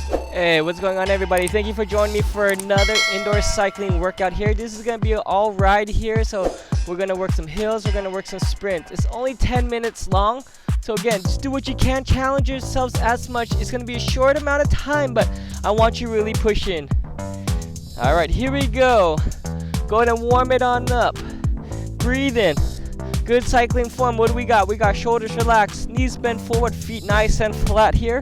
Hey, what's going on, everybody? Thank you for joining me for another indoor cycling workout here. This is gonna be an all ride here, so we're gonna work some hills, we're gonna work some sprints. It's only 10 minutes long, so again, just do what you can, challenge yourselves as much. It's gonna be a short amount of time, but I want you to really push in. All right, here we go. Go ahead and warm it on up. Breathe in. Good cycling form. What do we got? We got shoulders relaxed, knees bent forward, feet nice and flat here.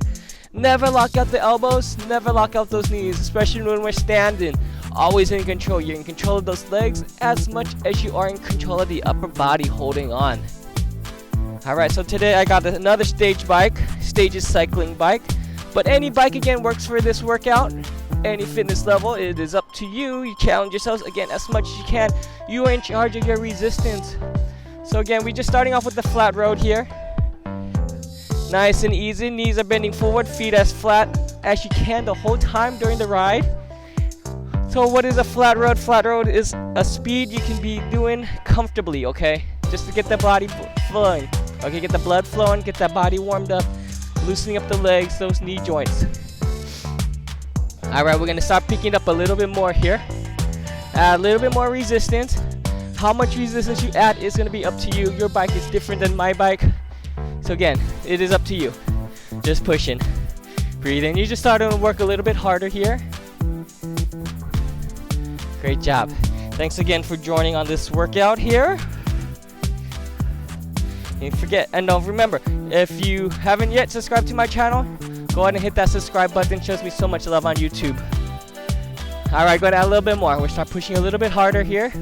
Never lock out the elbows, never lock out those knees, especially when we're standing. Always in control. You're in control of those legs as much as you are in control of the upper body holding on. Alright, so today I got another stage bike, Stages cycling bike. But any bike again works for this workout. Any fitness level, it is up to you. You challenge yourselves again as much as you can. You are in charge of your resistance. So again, we're just starting off with the flat road here. Nice and easy, knees are bending forward, feet as flat as you can the whole time during the ride. So what is a flat road? Flat road is a speed you can be doing comfortably, okay? Just to get the body flowing. Okay, get the blood flowing, get that body warmed up, loosening up the legs, those knee joints. Alright, we're gonna start picking up a little bit more here. Add a little bit more resistance. How much resistance you add is gonna be up to you. Your bike is different than my bike. So again, it is up to you. Just pushing. Breathe in. You just starting to work a little bit harder here. Great job. Thanks again for joining on this workout here. And don't remember, if you haven't yet subscribed to my channel, go ahead and hit that subscribe button. It shows me so much love on YouTube. Alright, go ahead and add a little bit more. We'll start pushing a little bit harder here.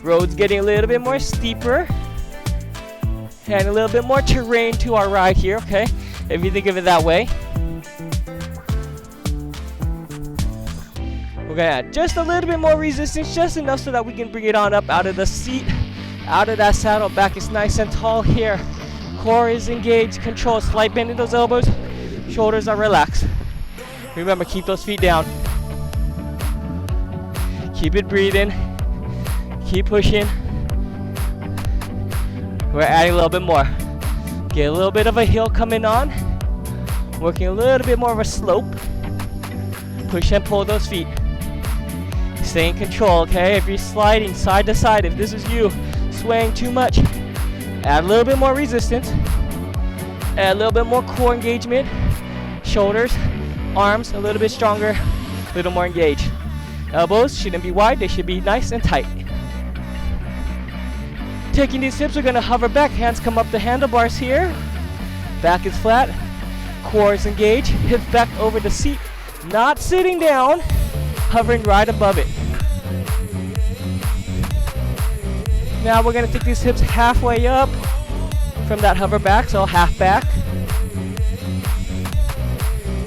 Road's getting a little bit more steeper. And a little bit more terrain to our ride here, okay? If you think of it that way. We're gonna add just a little bit more resistance, just enough so that we can bring it on up out of the seat, out of that saddle. Back is nice and tall here. Core is engaged, control, slight bend in those elbows. Shoulders are relaxed. Remember, keep those feet down. Keep it breathing. Keep pushing. We're adding a little bit more. Get a little bit of a hill coming on. Working a little bit more of a slope. Push and pull those feet. Stay in control, okay? If you're sliding side to side, if this is you swaying too much, add a little bit more resistance. Add a little bit more core engagement. Shoulders, arms a little bit stronger, a little more engaged. Elbows shouldn't be wide, they should be nice and tight. Taking these hips, we're gonna hover back. Hands come up the handlebars here. Back is flat. Core is engaged. Hips back over the seat. Not sitting down. Hovering right above it. Now we're gonna take these hips halfway up from that hover back, so half back.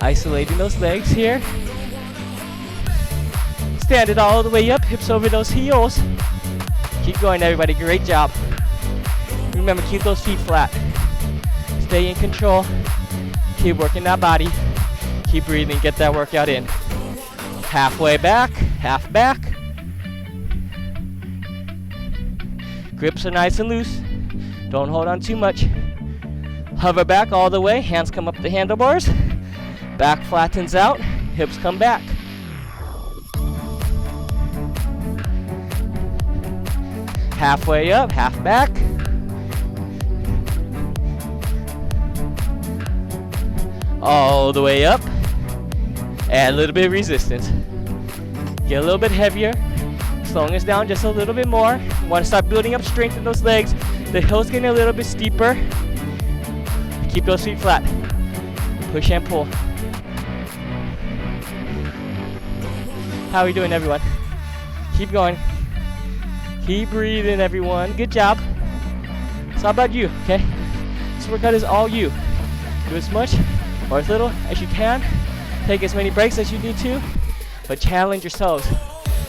Isolating those legs here. Stand it all the way up. Hips over those heels. Keep going, everybody. Great job. Remember, keep those feet flat. Stay in control. Keep working that body. Keep breathing. Get that workout in. Halfway back, half back. Grips are nice and loose. Don't hold on too much. Hover back all the way. Hands come up the handlebars. Back flattens out. Hips come back. Halfway up, half back. All the way up. Add a little bit of resistance. Get a little bit heavier. Slowing us down just a little bit more. Want to start building up strength in those legs. The hill's getting a little bit steeper. Keep those feet flat. Push and pull. How are we doing, everyone? Keep going. Keep breathing, everyone. Good job. It's all about you, okay? This workout is all you. Do as much or as little as you can. Take as many breaks as you need to, but challenge yourselves.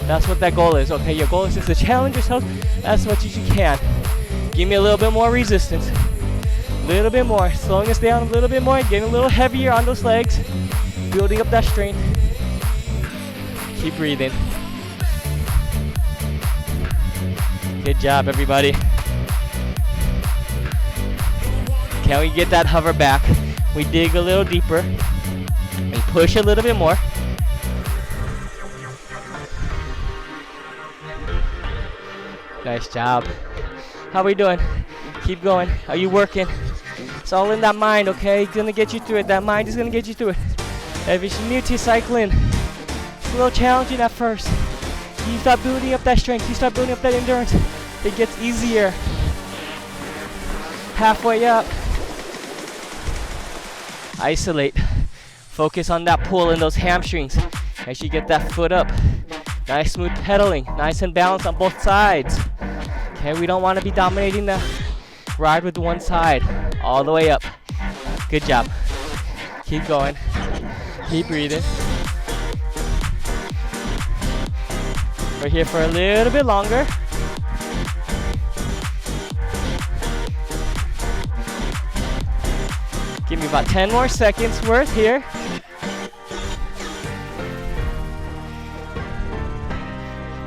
That's what that goal is, okay? Your goal is just to challenge yourself as much as you can. Give me a little bit more resistance. A little bit more. Slowing us down a little bit more. Getting a little heavier on those legs. Building up that strength. Keep breathing. Good job, everybody. Can we get that hover back? We dig a little deeper. And push a little bit more. Nice job. How are we doing? Keep going. Are you working? It's all in that mind, okay? It's gonna get you through it. That mind is gonna get you through it. If you're new to cycling, it's a little challenging at first. You start building up that strength, you start building up that endurance, it gets easier. Halfway up. Isolate. Focus on that pull in those hamstrings as you get that foot up. Nice smooth pedaling, nice and balanced on both sides. Okay, we don't want to be dominating the ride with one side. All the way up. Good job. Keep going. Keep breathing. We're here for a little bit longer. Give me about 10 more seconds worth here.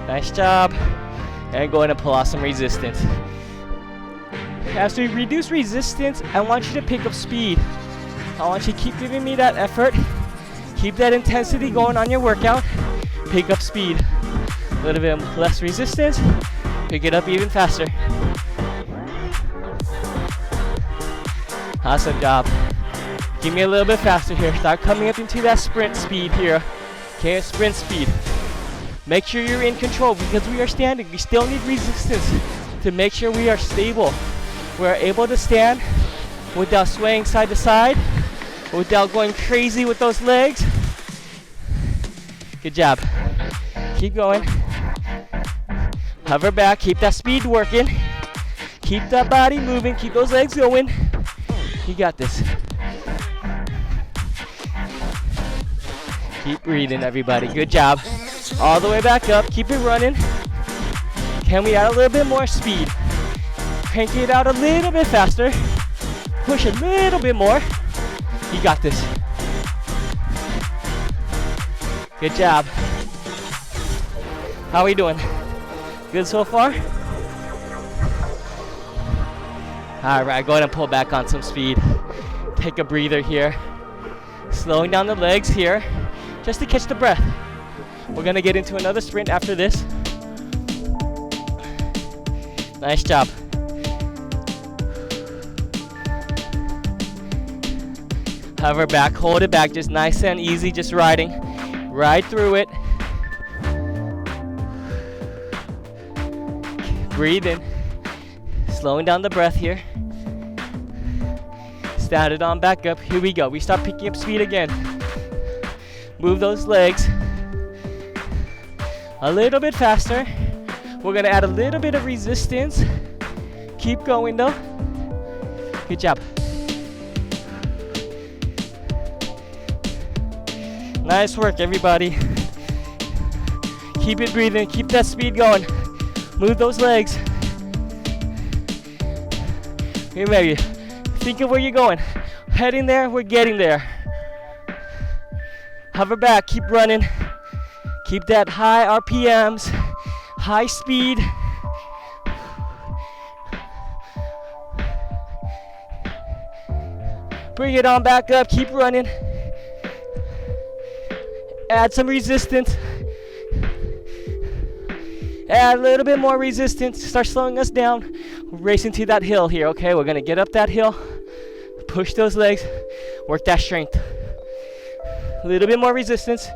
Nice job. And go ahead and pull off some resistance. As we reduce resistance, I want you to pick up speed. I want you to keep giving me that effort. Keep that intensity going on your workout. Pick up speed. A little bit less resistance. Pick it up even faster. Awesome job. Give me a little bit faster here. Start coming up into that sprint speed here. Okay, sprint speed. Make sure you're in control because we are standing. We still need resistance to make sure we are stable. We're able to stand without swaying side to side, without going crazy with those legs. Good job. Keep going. Hover back, keep that speed working. Keep that body moving, keep those legs going. You got this. Keep breathing, everybody. Good job. All the way back up, keep it running. Can we add a little bit more speed? Crank it out a little bit faster. Push a little bit more. You got this. Good job. How are we doing? Good so far? All right, go ahead and pull back on some speed. Take a breather here. Slowing down the legs here, just to catch the breath. We're gonna get into another sprint after this. Nice job. Hover back, hold it back, just nice and easy, just riding. Ride through it. Breathe in. Slowing down the breath here. Stand it on back up. Here we go. We start picking up speed again. Move those legs a little bit faster. We're gonna add a little bit of resistance. Keep going though. Good job. Nice work, everybody. Keep it breathing, keep that speed going. Move those legs. Maybe think of where you're going. Heading there, we're getting there. Hover back, keep running. Keep that high RPMs, high speed. Bring it on back up, keep running. Add some resistance. Add a little bit more resistance. Start slowing us down. We're racing to that hill here, okay? We're gonna get up that hill. Push those legs. Work that strength. A little bit more resistance.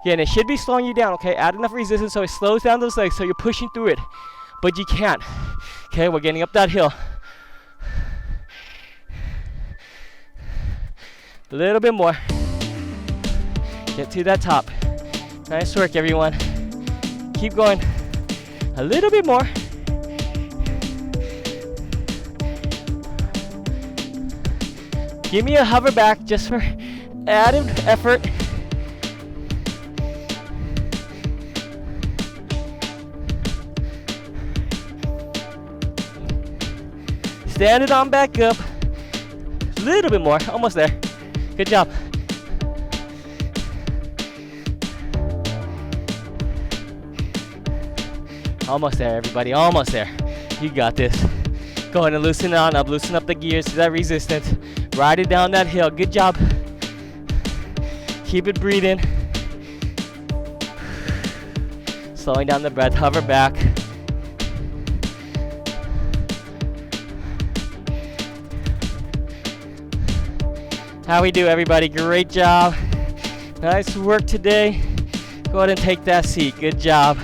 Again, it should be slowing you down, okay? Add enough resistance so it slows down those legs so you're pushing through it. But you can't. Okay, we're getting up that hill. A little bit more. Get to that top. Nice work, everyone. Keep going. A little bit more. Give me a hover back just for added effort. Stand it on back up. A little bit more. Almost there. Good job. Almost there, everybody. Almost there. You got this. Go ahead and loosen it on up. Loosen up the gears to that resistance. Ride it down that hill. Good job. Keep it breathing. Slowing down the breath. Hover back. How we do, everybody? Great job. Nice work today. Go ahead and take that seat. Good job.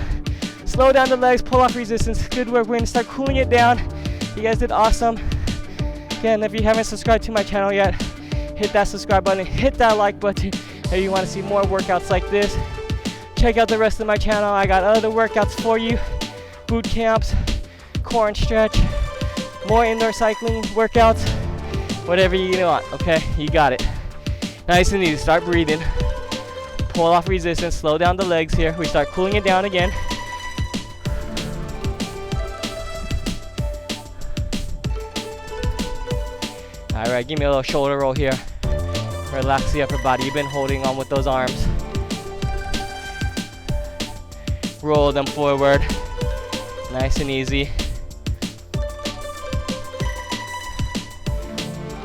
Slow down the legs. Pull off resistance. Good work. We're going to start cooling it down. You guys did awesome. Again, if you haven't subscribed to my channel yet, hit that subscribe button. Hit that like button if you want to see more workouts like this. Check out the rest of my channel. I got other workouts for you. Boot camps, core and stretch, more indoor cycling workouts. Whatever you want, okay? You got it. Nice and easy. Start breathing. Pull off resistance. Slow down the legs here. We start cooling it down again. All right, give me a little shoulder roll here. Relax the upper body. You've been holding on with those arms. Roll them forward. Nice and easy.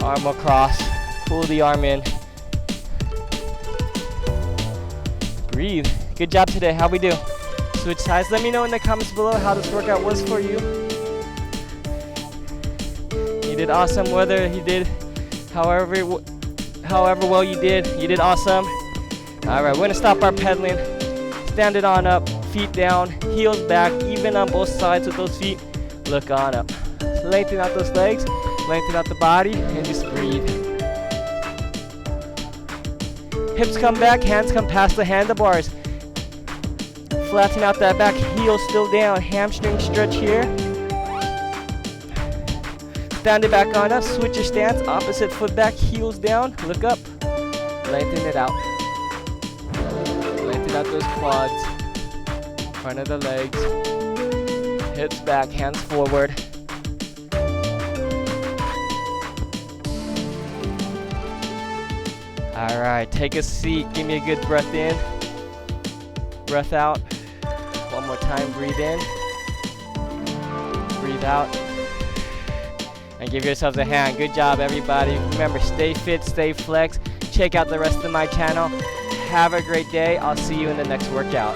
Arm across, pull the arm in. Breathe. Good job today. How we do? Switch sides. Let me know in the comments below how this workout was for you. You did awesome. Whether you did however well you did awesome. All right, we're gonna stop our pedaling. Stand it on up, feet down, heels back, even on both sides with those feet. Look on up. Lengthen out those legs. Lengthen out the body and just breathe. Hips come back, hands come past the handlebars. Flatten out that back, heels still down. Hamstring stretch here. Stand it back on up, switch your stance. Opposite foot back, heels down. Look up. Lengthen it out. Lengthen out those quads. Front of the legs. Hips back, hands forward. All right, take a seat. Give me a good breath in, breath out. One more time, breathe in, breathe out, and give yourselves a hand. Good job, everybody. Remember, stay fit, stay flex. Check out the rest of my channel. Have a great day. I'll see you in the next workout.